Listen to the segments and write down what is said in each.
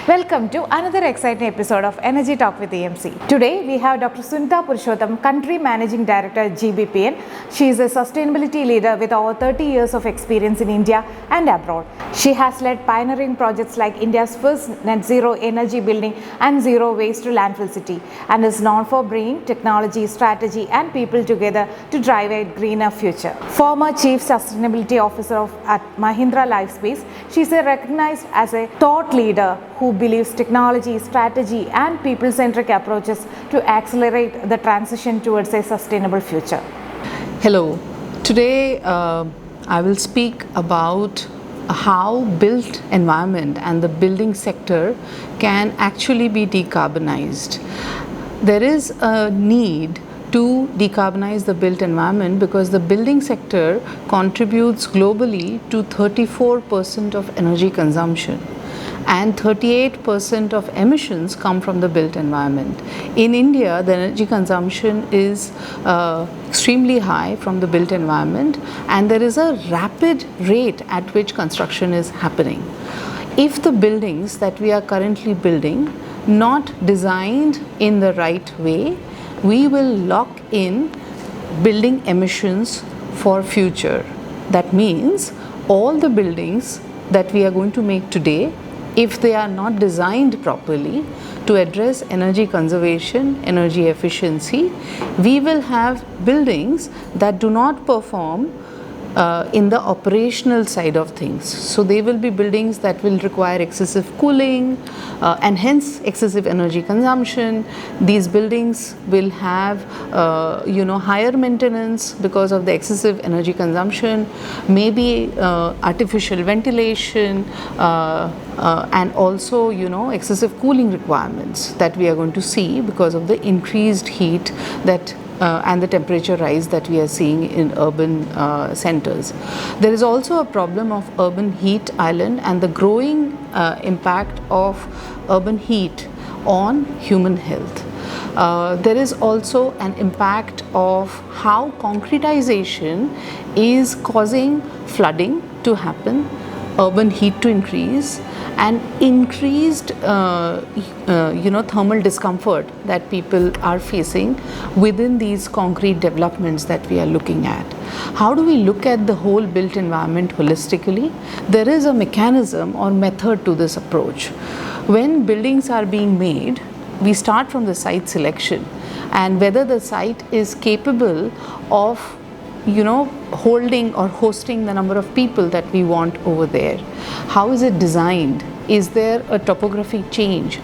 Welcome to another exciting episode of Energy Talk with EMC. Today we have Dr. Sunita Purushottam, Country Managing Director at GBPN. She is a sustainability leader with over 30 years of experience in India and abroad. She has led pioneering projects like India's first net zero energy building and zero waste to landfill city, and is known for bringing technology, strategy and people together to drive a greener future. Former Chief Sustainability Officer at Mahindra Lifespace, she is recognized as a thought leader who believes technology, strategy and people-centric approaches to accelerate the transition towards a sustainable future. Hello. Today I will speak about how built environment and the building sector can actually be decarbonized. There is a need to decarbonize the built environment because the building sector contributes globally to 34% of energy consumption, and 38% of emissions come from the built environment. In India, the energy consumption is extremely high from the built environment, and there is a rapid rate at which construction is happening. If the buildings that we are currently building not designed in the right way, we will lock in building emissions for future. That means all the buildings that we are going to make today, if they are not designed properly to address energy conservation, energy efficiency, we will have buildings that do not perform in the operational side of things. So they will be buildings that will require excessive cooling and hence excessive energy consumption. These buildings will have higher maintenance because of the excessive energy consumption, maybe artificial ventilation and also excessive cooling requirements that we are going to see because of the increased heat that and the temperature rise that we are seeing in urban centers. There is also a problem of urban heat island and the growing impact of urban heat on human health. There is also an impact of how concretization is causing flooding to happen, urban heat to increase, and increased thermal discomfort that people are facing within these concrete developments that we are looking at. How do we look at the whole built environment holistically? There is a mechanism or method to this approach. When buildings are being made, we start from the site selection and whether the site is capable of holding or hosting the number of people that we want over there. How is it designed? Is there a topographic change?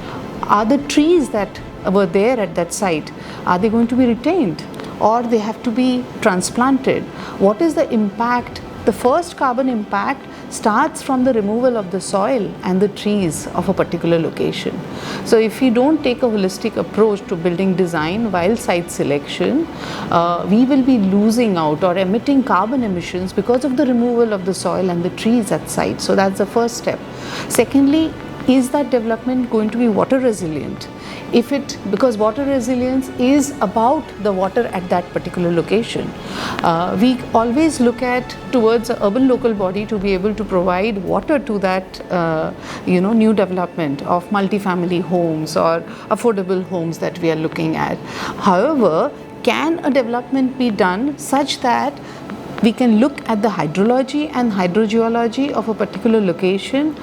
Are the trees that were there at that site, are they going to be retained or they have to be transplanted? What is the impact? The first carbon impact starts from the removal of the soil and the trees of a particular location. So if we don't take a holistic approach to building design while site selection, we will be losing out or emitting carbon emissions because of the removal of the soil and the trees at site. So that's the first step. Secondly, is that development going to be water resilient? Because water resilience is about the water at that particular location. We always look at towards an urban local body to be able to provide water to that new development of multifamily homes or affordable homes that we are looking at. However, can a development be done such that we can look at the hydrology and hydrogeology of a particular location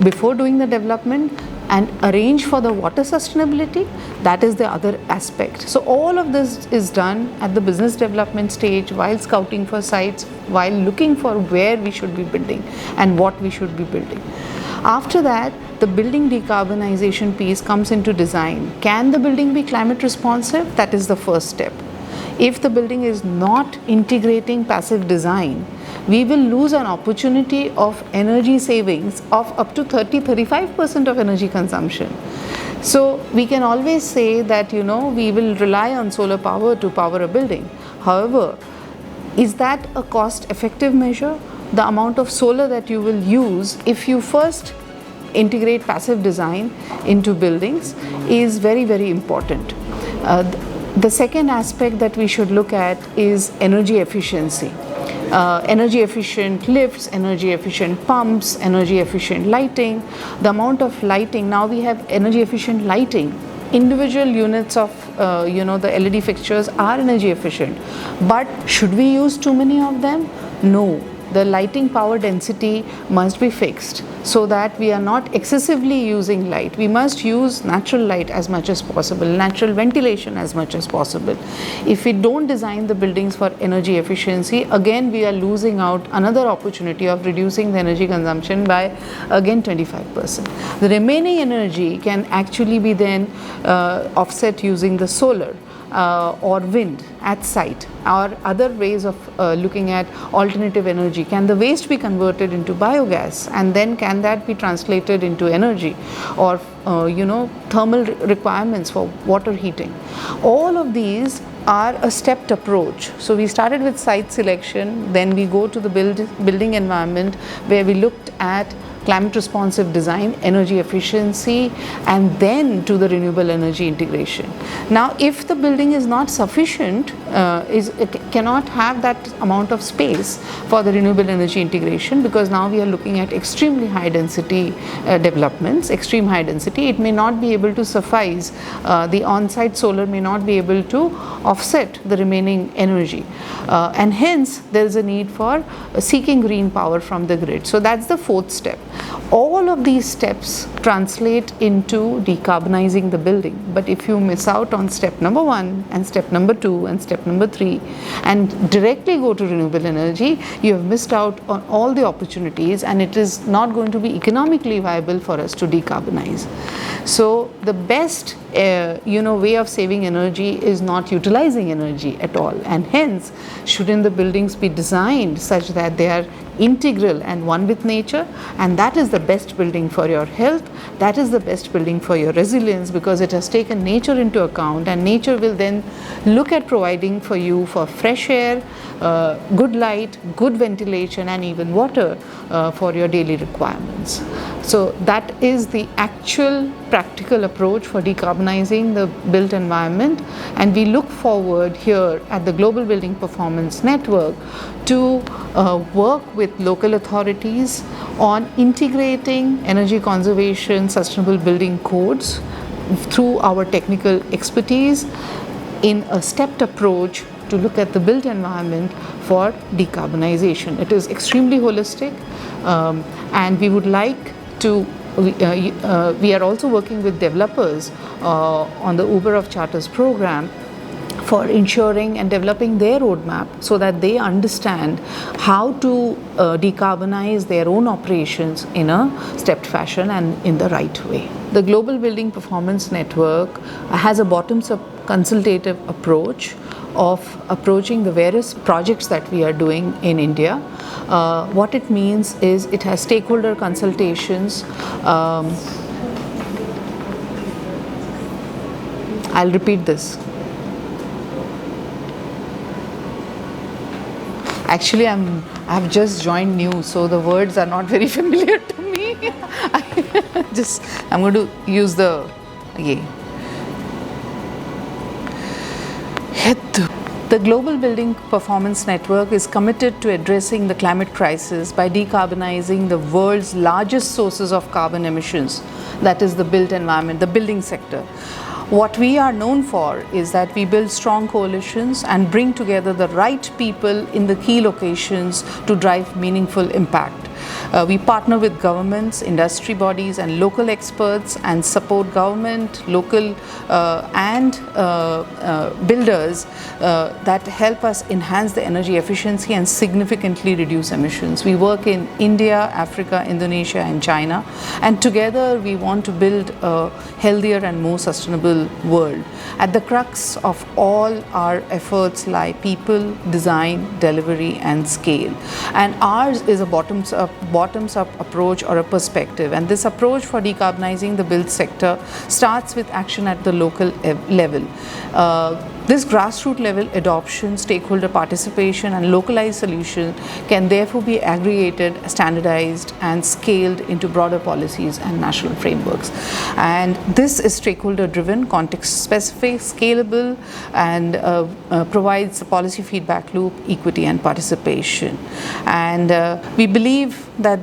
before doing the development and arrange for the water sustainability? That is the other aspect. So all of this is done at the business development stage while scouting for sites, while looking for where we should be building and what we should be building. After that, the building decarbonization piece comes into design. Can the building be climate responsive? That is the first step. If the building is not integrating passive design, we will lose an opportunity of energy savings of up to 30-35% of energy consumption. So we can always say that we will rely on solar power to power a building. However, is that a cost effective measure? The amount of solar that you will use if you first integrate passive design into buildings is very, very important. The second aspect that we should look at is energy efficiency. energy efficient lifts, energy efficient pumps, energy efficient lighting. The amount of lighting, now we have energy efficient lighting. Individual units of the LED fixtures are energy efficient, but should we use too many of them? No. The lighting power density must be fixed so that we are not excessively using light. We must use natural light as much as possible, natural ventilation as much as possible. If we don't design the buildings for energy efficiency, again we are losing out another opportunity of reducing the energy consumption by again 25%. The remaining energy can actually be then offset using the solar or wind at site, or other ways of looking at alternative energy. Can the waste be converted into biogas, and then can that be translated into energy, or thermal requirements for water heating? All of these are a stepped approach. So we started with site selection, then we go to the building environment, where we looked at climate responsive design, energy efficiency, and then to the renewable energy integration. Now, if the building is not sufficient, it cannot have that amount of space for the renewable energy integration, because now we are looking at extremely high density developments, extreme high density. It may not be able to suffice, the on-site solar may not be able to offset the remaining energy, and hence there is a need for seeking green power from the grid. So that's the fourth step. All of these steps translate into decarbonizing the building, but if you miss out on step number 1 and step number 2 and step number 3 and directly go to renewable energy, you have missed out on all the opportunities, and it is not going to be economically viable for us to decarbonize. So the best way of saving energy is not utilizing energy at all, and hence shouldn't the buildings be designed such that they are integral and one with nature, and that is the best building for your health, that is the best building for your resilience, because it has taken nature into account, and nature will then look at providing for you for fresh air, good light, good ventilation, and even water for your daily requirements. So that is the actual practical approach for decarbonizing the built environment, and we look forward here at the Global Building Performance Network to work with local authorities on integrating energy conservation, sustainable building codes through our technical expertise in a stepped approach to look at the built environment for decarbonization. It is extremely holistic, and we would like to we are also working with developers on the Uber of Charters program for ensuring and developing their roadmap so that they understand how to decarbonize their own operations in a stepped fashion and in the right way. The Global Building Performance Network has a bottoms-up consultative approach of approaching the various projects that we are doing in India. What it means is it has stakeholder consultations. I'll repeat this. Actually, I've just joined new, so the words are not very familiar to me. I'm going to use the The Global Building Performance Network is committed to addressing the climate crisis by decarbonizing the world's largest sources of carbon emissions, that is the built environment, the building sector. What we are known for is that we build strong coalitions and bring together the right people in the key locations to drive meaningful impact. We partner with governments, industry bodies, and local experts, and support government, local and builders that help us enhance the energy efficiency and significantly reduce emissions. We work in India, Africa, Indonesia, and China, and together we want to build a healthier and more sustainable world. At the crux of all our efforts lie people, design, delivery, and scale. And ours is a bottoms-up approach or a perspective. And this approach for decarbonizing the built sector starts with action at the local level. This grassroots level adoption, stakeholder participation, and localized solutions can therefore be aggregated, standardized, and scaled into broader policies and national frameworks. And this is stakeholder driven, context specific, scalable, and provides a policy feedback loop, equity, and participation. And we believe that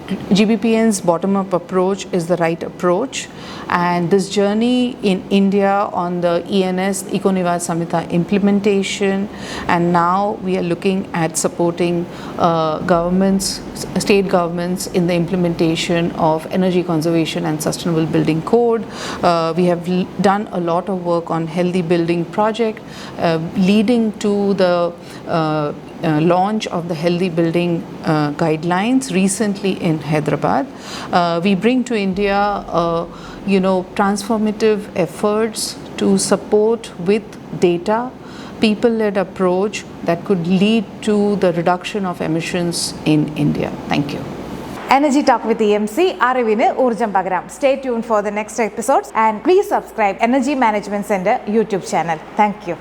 GBPN's bottom-up approach is the right approach, and this journey in India on the ENS, Eco-Niwas Samhita implementation, and now we are looking at supporting governments, state governments in the implementation of energy conservation and sustainable building code. We have done a lot of work on healthy building project, leading to the launch of the healthy building guidelines recently in Hyderabad. We bring to India transformative efforts to support with data, people-led approach that could lead to the reduction of emissions in India. Thank you. Energy Talk with EMC, Arivinu Urjam Pagaram. Stay tuned for the next episodes and please subscribe Energy Management Center YouTube channel. Thank you.